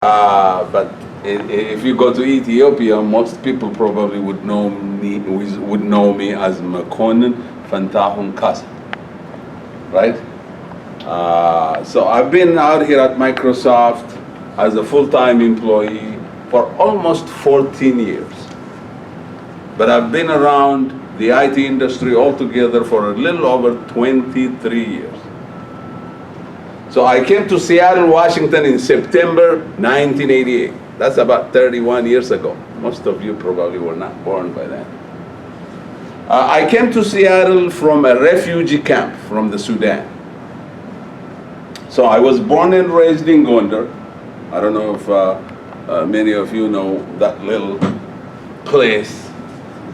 But if you go to Ethiopia, most people probably would know me as Mekonnen Kassa, right? So I've been out here at Microsoft as a full-time employee for almost 14 years. But I've been around the IT industry altogether for a little over 23 years. So I came to Seattle, Washington in September 1988. That's about 31 years ago. Most of you probably were not born by then. I came to Seattle from a refugee camp from the Sudan. So I was born and raised in Gondar. I don't know if many of you know that little place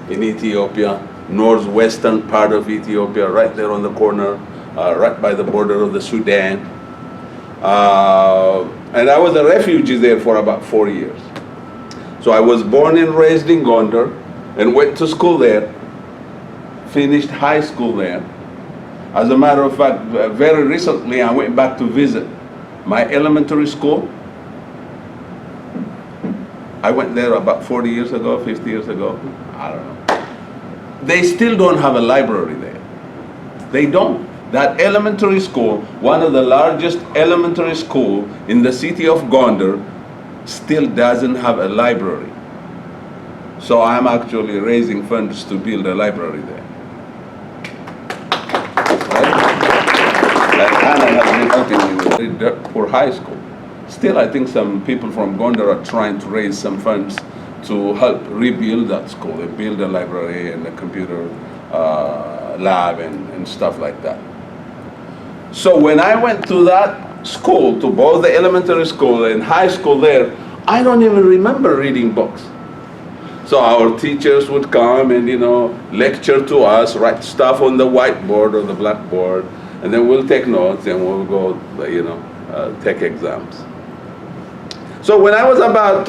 in Ethiopia, northwestern part of Ethiopia, right there on the corner, right by the border of the Sudan. And I was a refugee there for about 4 years. So I was born and raised in Gondar and went to school there, finished high school there. As a matter of fact, very recently I went back to visit my elementary school. I went there about 40 years ago, 50 years ago, I don't know. They still don't have a library there. They don't. That elementary school, one of the largest elementary school in the city of Gondar, still doesn't have a library. So I'm actually raising funds to build a library there. Right? And I have been helping with dirt poor high school. Still, I think some people from Gondar are trying to raise some funds to help rebuild that school and build a library and a computer lab and stuff like that. So when I went to that school, to both the elementary school and high school there, I don't even remember reading books. So our teachers would come and, lecture to us, write stuff on the whiteboard or the blackboard, and then we'll take notes and we'll go, take exams. So when I was about,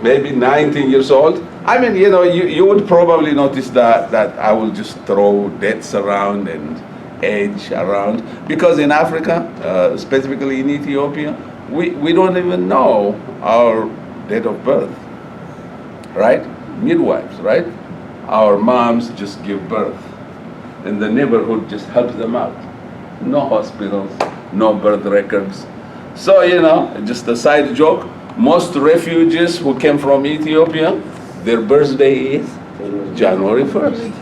maybe 19 years old, you would probably notice that I will just throw dates around and age around, because in Africa, specifically in Ethiopia, we don't even know our date of birth, right? Midwives, right? Our moms just give birth, and the neighborhood just helps them out. No hospitals, no birth records. So, just a side joke, most refugees who came from Ethiopia, their birthday is January 1st.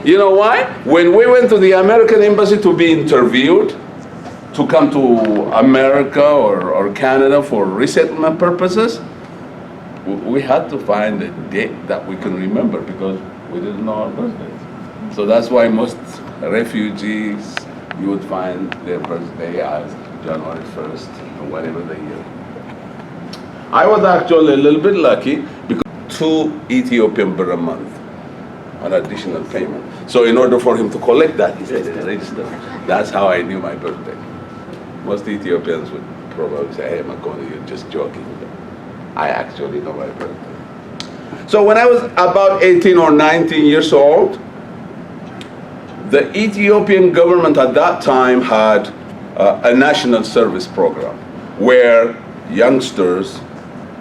You know why? When we went to the American embassy to be interviewed, to come to America or Canada for resettlement purposes, we had to find a date that we can remember because we didn't know our birthdays. So that's why most refugees, you would find their birthday as January 1st, or whatever the year. I was actually a little bit lucky because 2 Ethiopian birr a month, an additional payment. So in order for him to collect that, he said, register. That's how I knew my birthday. Most Ethiopians would probably say, hey, Mekonnen, you're just joking. I actually know my birthday. So when I was about 18 or 19 years old, the Ethiopian government at that time had a national service program where youngsters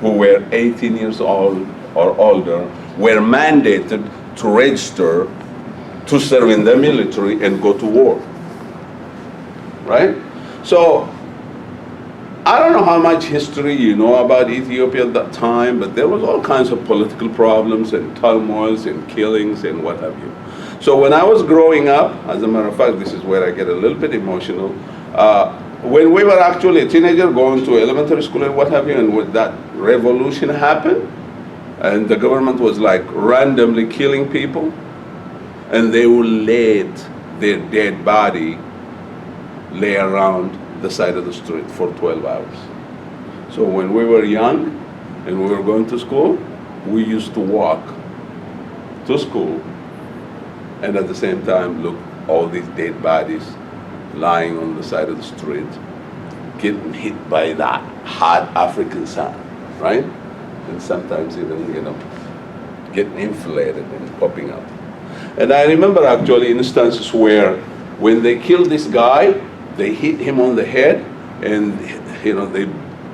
who were 18 years old or older were mandated to register to serve in the military and go to war, right? So I don't know how much history you know about Ethiopia at that time, but there was all kinds of political problems and turmoils and killings and what have you. So when I was growing up, as a matter of fact, this is where I get a little bit emotional, when we were actually a teenager going to elementary school and what have you, and when that revolution happened, and the government was like randomly killing people, and they would let their dead body lay around the side of the street for 12 hours. So when we were young and we were going to school, we used to walk to school and at the same time look all these dead bodies lying on the side of the street, getting hit by that hot African sun, right? And sometimes even, getting inflated and popping up. And I remember actually instances where when they killed this guy, they hit him on the head and they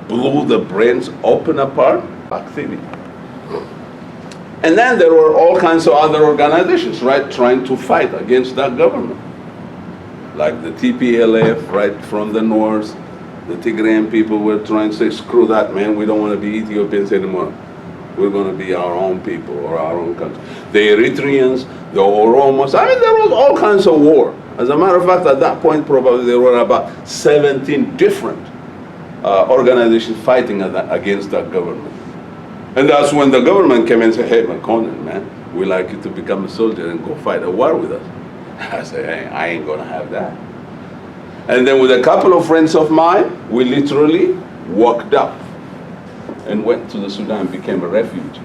blew the brains open apart, activity. And then there were all kinds of other organizations, right, trying to fight against that government. Like the TPLF, right, from the north, the Tigrayan people were trying to say, screw that, man, we don't want to be Ethiopians anymore. We're going to be our own people or our own country. The Eritreans, the Oromos, I mean, there was all kinds of war. As a matter of fact, at that point, probably there were about 17 different organizations fighting against that government. And that's when the government came and said, hey, Mekonnen, man, we'd like you to become a soldier and go fight a war with us. I said, hey, I ain't going to have that. And then with a couple of friends of mine, we literally walked up and went to the Sudan and became a refugee.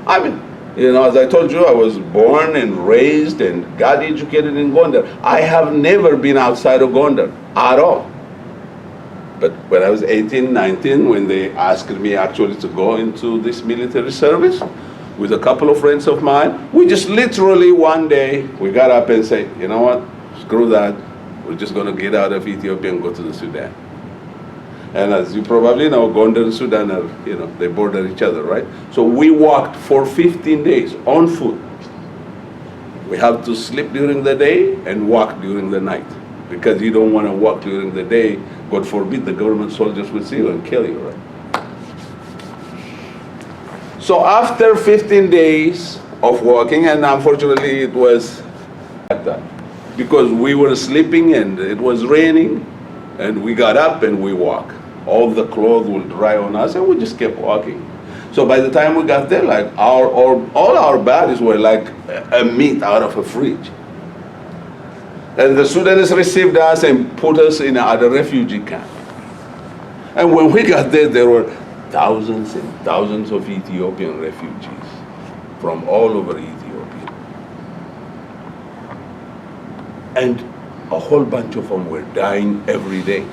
I mean, you know, as I told you, I was born and raised and got educated in Gondar. I have never been outside of Gondar at all. But when I was 18, 19, when they asked me actually to go into this military service with a couple of friends of mine, we just literally one day, we got up and said, you know what, screw that. We're just going to get out of Ethiopia and go to the Sudan. And as you probably know, Gondar and Sudan are, you know, they border each other, right? So we walked for 15 days on foot. We have to sleep during the day and walk during the night. Because you don't want to walk during the day, God forbid the government soldiers will see you and kill you, right? So after 15 days of walking, and unfortunately it was like that, because we were sleeping and it was raining, and we got up and we walked. All the clothes would dry on us, and we just kept walking. So by the time we got there, like all our bodies were like a meat out of a fridge. And the Sudanese received us and put us in at a refugee camp. And when we got there, there were thousands and thousands of Ethiopian refugees from all over Ethiopia. And a whole bunch of them were dying every day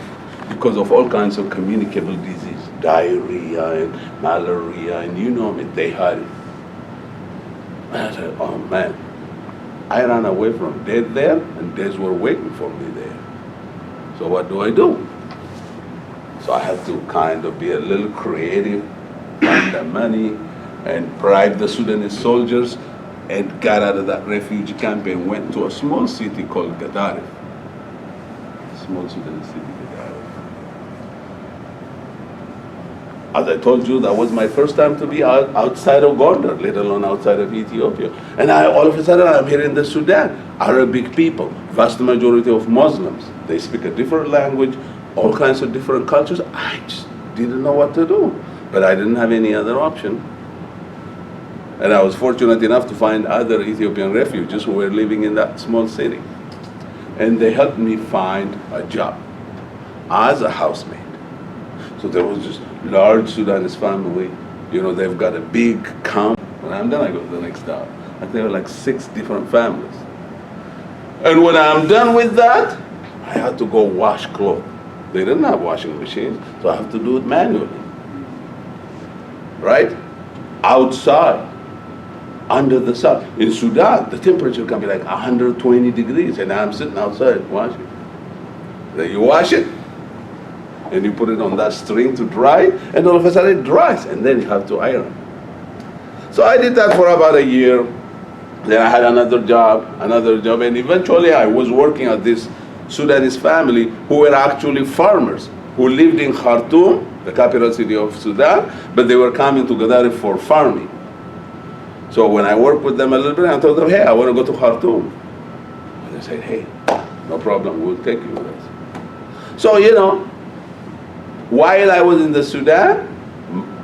because of all kinds of communicable disease, diarrhea and malaria, and you know it, they had it. And I said, oh man, I ran away from death there, and death were waiting for me there. So what do I do? So I had to kind of be a little creative, find the money, and bribe the Sudanese soldiers, and got out of that refugee camp and went to a small city called Gadaref. Small Sudanese city, Gadaref. As I told you, that was my first time to be outside of Gondar, let alone outside of Ethiopia. And all of a sudden, I'm here in the Sudan. Arabic people, vast majority of Muslims. They speak a different language, all kinds of different cultures. I just didn't know what to do. But I didn't have any other option. And I was fortunate enough to find other Ethiopian refugees who were living in that small city. And they helped me find a job as a housemaid. So there was this large Sudanese family, you know, they've got a big camp. When I'm done, I go to the next town. And there were like 6 different families. And when I'm done with that, I had to go wash clothes. They didn't have washing machines, so I have to do it manually. Right? Outside, under the sun. In Sudan, the temperature can be like 120 degrees, and I'm sitting outside washing. Then you wash it, and you put it on that string to dry, and all of a sudden it dries, and then you have to iron. So I did that for about a year. Then I had another job, and eventually I was working at this Sudanese family who were actually farmers, who lived in Khartoum, the capital city of Sudan, but they were coming to Gadaref for farming. So when I worked with them a little bit, I told them, hey, I want to go to Khartoum. And they said, hey, no problem, we'll take you with us. So, you know, while I was in the Sudan,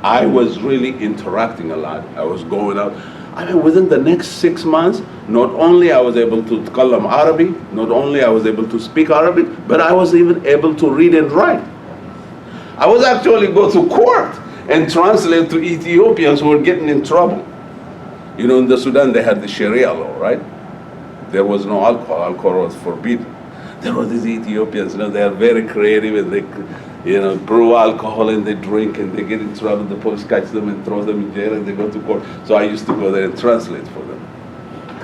I was really interacting a lot. I was going out. I mean, within the next 6 months, not only I was able to kalam Arabic, not only I was able to speak Arabic, but I was even able to read and write. I was actually go to court and translate to Ethiopians who were getting in trouble. You know, in the Sudan, they had the Sharia law, right? There was no alcohol. Alcohol was forbidden. There were these Ethiopians, you know, they are very creative, and they, you know, brew alcohol and they drink and they get in trouble. The police catch them and throw them in jail and they go to court. So I used to go there and translate for them.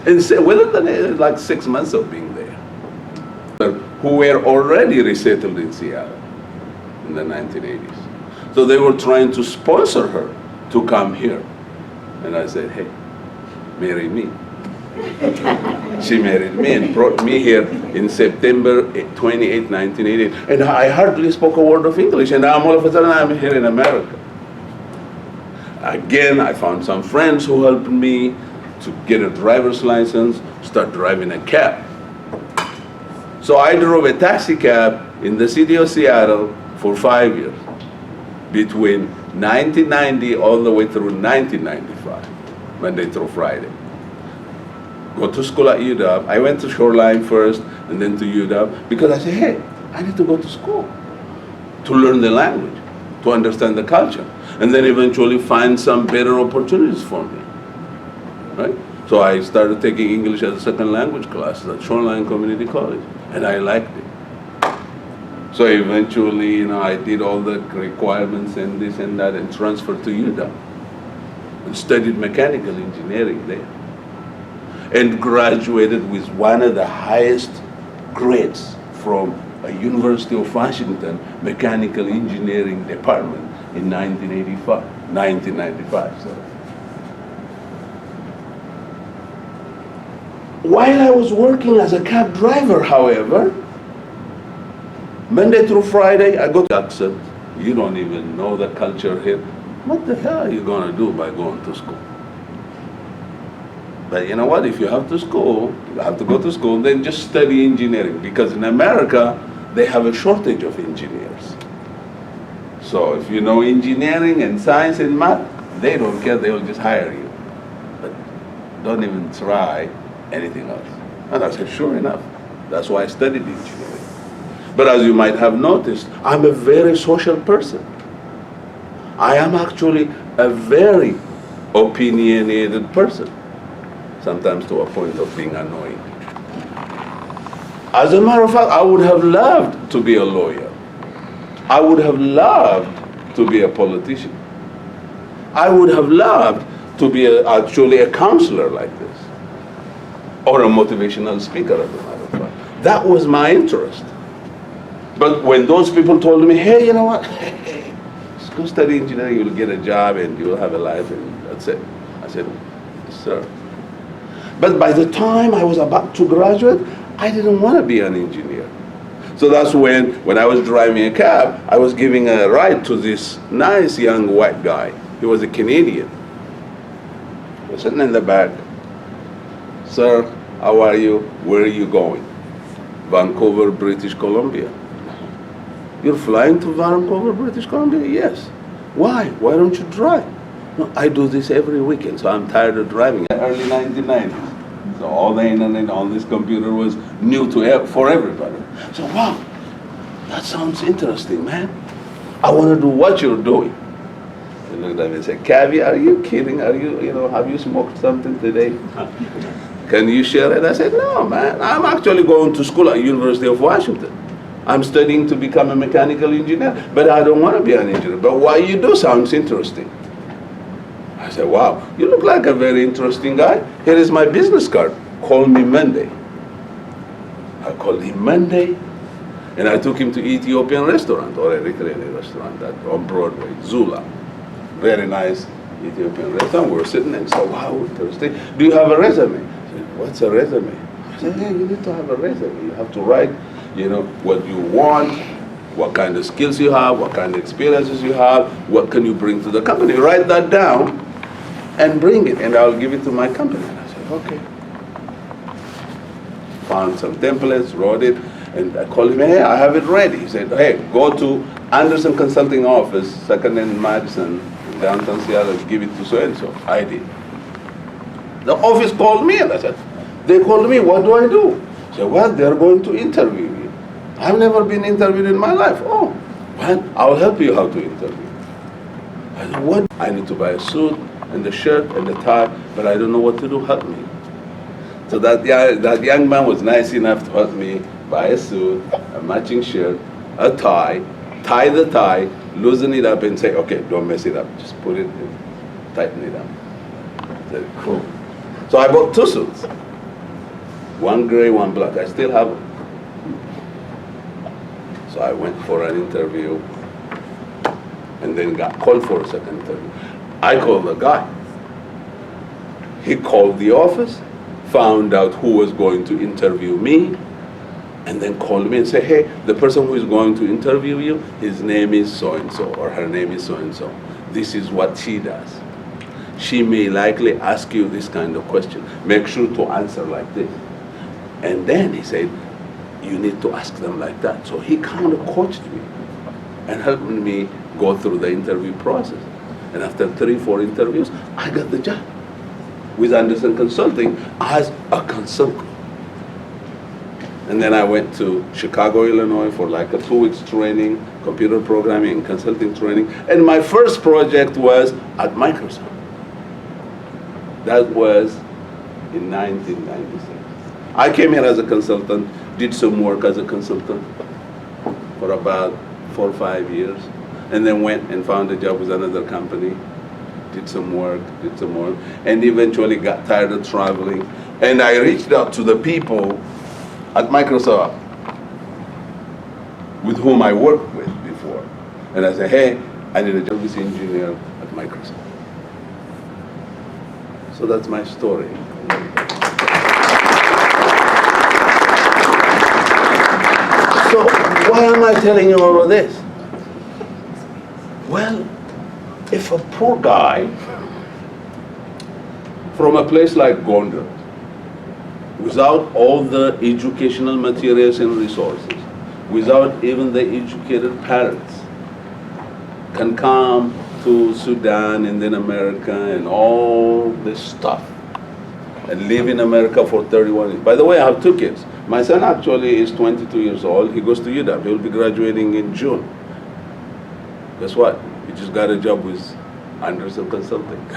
And so within the, like 6 months of being there, who were already resettled in Seattle in the 1980s. So they were trying to sponsor her to come here. And I said, hey, marry me. She married me and brought me here in September 28, 1988. And I hardly spoke a word of English, and now all of a sudden I'm here in America. Again, I found some friends who helped me to get a driver's license, start driving a cab. So I drove a taxi cab in the city of Seattle for 5 years, between 1990 all the way through 1995, Monday through Friday. Go to school at UW. I went to Shoreline first and then to UW because I said, hey, I need to go to school to learn the language, to understand the culture, and then eventually find some better opportunities for me, right? So I started taking English as a second language class at Shoreline Community College, and I liked it. So eventually, I did all the requirements and this and that and transferred to UW and studied mechanical engineering there. And graduated with one of the highest grades from a University of Washington Mechanical Engineering Department in 1995. Sorry. While I was working as a cab driver, however, Monday through Friday, I go to accent. You don't even know the culture here. What the hell are you going to do by going to school? But you know what? If you have to go to school, then just study engineering. Because in America, they have a shortage of engineers. So if you know engineering and science and math, they don't care, they will just hire you. But don't even try anything else. And I said, sure enough, that's why I studied engineering. But as you might have noticed, I'm a very social person. I am actually a very opinionated person, sometimes to a point of being annoying. As a matter of fact, I would have loved to be a lawyer. I would have loved to be a politician. I would have loved to be actually a counselor like this, or a motivational speaker, as a matter of fact. That was my interest. But when those people told me, hey, you know what? Just go study engineering, you'll get a job and you'll have a life, and that's it. I said, yes, sir. But by the time I was about to graduate, I didn't want to be an engineer. So that's when I was driving a cab, I was giving a ride to this nice young white guy. He was a Canadian. He was sitting in the back. Sir, how are you? Where are you going? Vancouver, British Columbia. You're flying to Vancouver, British Columbia? Yes. Why? Why don't you drive? No, I do this every weekend, so I'm tired of driving. Early 1990s. So all the internet, all this computer was new for everybody. So wow, that sounds interesting, man. I want to do what you're doing. He looked at me and said, Cavi, are you kidding? Have you smoked something today? Can you share it? I said, no, man. I'm actually going to school at University of Washington. I'm studying to become a mechanical engineer, but I don't want to be an engineer. But what you do sounds interesting. I said, wow, you look like a very interesting guy. Here is my business card. Call me Monday. I called him Monday, and I took him to Ethiopian restaurant, or Eritrean restaurant on Broadway, Zula. Very nice Ethiopian restaurant. We were sitting and said, wow, interesting. Do you have a resume? I said, what's a resume? I said, yeah, you need to have a resume. You have to write, what you want, what kind of skills you have, what kind of experiences you have, what can you bring to the company. Write that down and bring it, and I'll give it to my company. And I said, okay. Found some templates, wrote it, and I called him, hey, I have it ready. He said, hey, go to Anderson Consulting Office, 2nd and Madison, downtown Seattle, give it to so-and-so. I did. The office called me, and I said, they called me, what do I do? I said, well, they're going to interview you. I've never been interviewed in my life. Oh, well, I'll help you how to interview. I said, what? I need to buy a suit and the shirt and the tie, but I don't know what to do, help me. So that young man was nice enough to help me buy a suit, a matching shirt, a tie the tie, loosen it up and say, okay, don't mess it up. Just put it in, tighten it up. I said, cool. So I bought 2 suits. One gray, one black. I still have them. So I went for an interview. and then got called for a second interview. I called the guy. He called the office, found out who was going to interview me, and then called me and said, hey, the person who is going to interview you, his name is so-and-so, or her name is so-and-so. This is what she does. She may likely ask you this kind of question. Make sure to answer like this. And then he said, you need to ask them like that. So he kind of coached me and helped me go through the interview process. And after 3-4 interviews, I got the job with Anderson Consulting as a consultant. And then I went to Chicago, Illinois for like a 2 weeks training, computer programming and consulting training. And my first project was at Microsoft. That was in 1996. I came here as a consultant, did some work as a consultant for about 4 or 5 years, and then went and found a job with another company, did some work, and eventually got tired of traveling. And I reached out to the people at Microsoft with whom I worked with before. And I said, hey, I need a service engineer at Microsoft. So that's my story. So why am I telling you all of this? Well, if a poor guy from a place like Gondar, without all the educational materials and resources, without even the educated parents, can come to Sudan and then America and all this stuff and live in America for 31 years. By the way, I have 2 kids. My son actually is 22 years old. He goes to UW. He'll be graduating in June. Guess what? He just got a job with Anderson Consulting.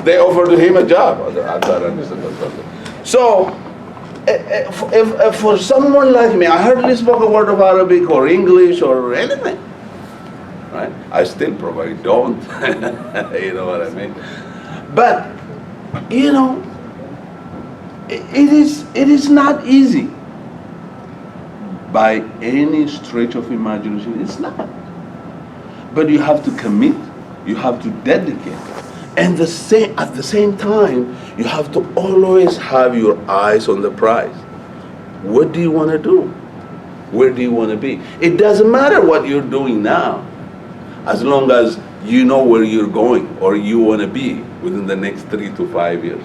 They offered him a job at that Anderson Consulting. So, if for someone like me, I hardly spoke a word of Arabic or English or anything. Right? I still probably don't. You know what I mean? But, you know, it is not easy. By any stretch of imagination, it's not. But you have to commit, you have to dedicate. And at the same time, you have to always have your eyes on the prize. What do you want to do? Where do you want to be? It doesn't matter what you're doing now, as long as you know where you're going or you want to be within the next 3 to 5 years.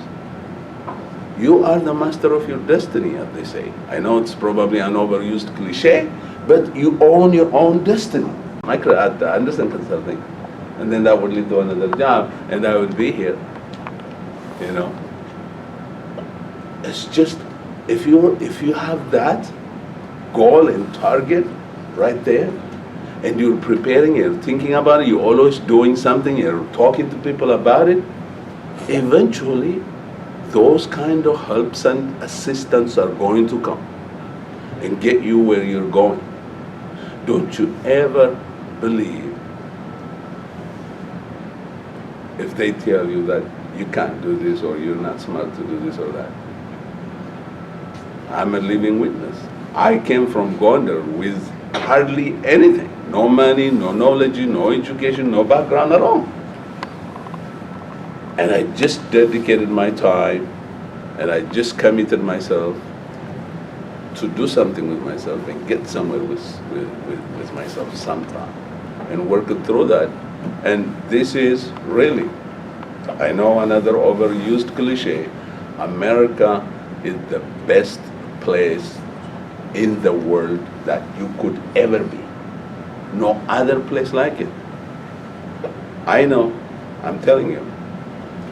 You are the master of your destiny, as they say. I know it's probably an overused cliche, but you own your own destiny. At Anderson Consulting, and then that would lead to another job, and I would be here. You know, it's just if you have that goal and target right there, and you're preparing, you're thinking about it, you're always doing something, you're talking to people about it, eventually those kind of helps and assistance are going to come and get you where you're going. Don't you ever believe if they tell you that you can't do this or you're not smart to do this or that. I'm a living witness. I came from Gondar with hardly anything. No money, no knowledge, no education, no background at all. And I just dedicated my time and I just committed myself to do something with myself and get somewhere with myself sometime and working through that. And this is really, I know another overused cliche, America is the best place in the world that you could ever be. No other place like it. I know, I'm telling you.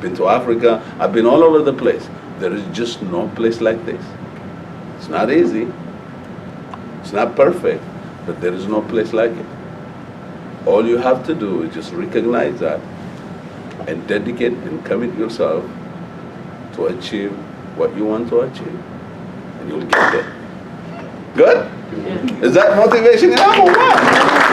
Been to Africa, I've been all over the place. There is just no place like this. It's not easy, it's not perfect, but there is no place like it. All you have to do is just recognize that and dedicate and commit yourself to achieve what you want to achieve, and you'll get there. Good? Is that motivation enough or what?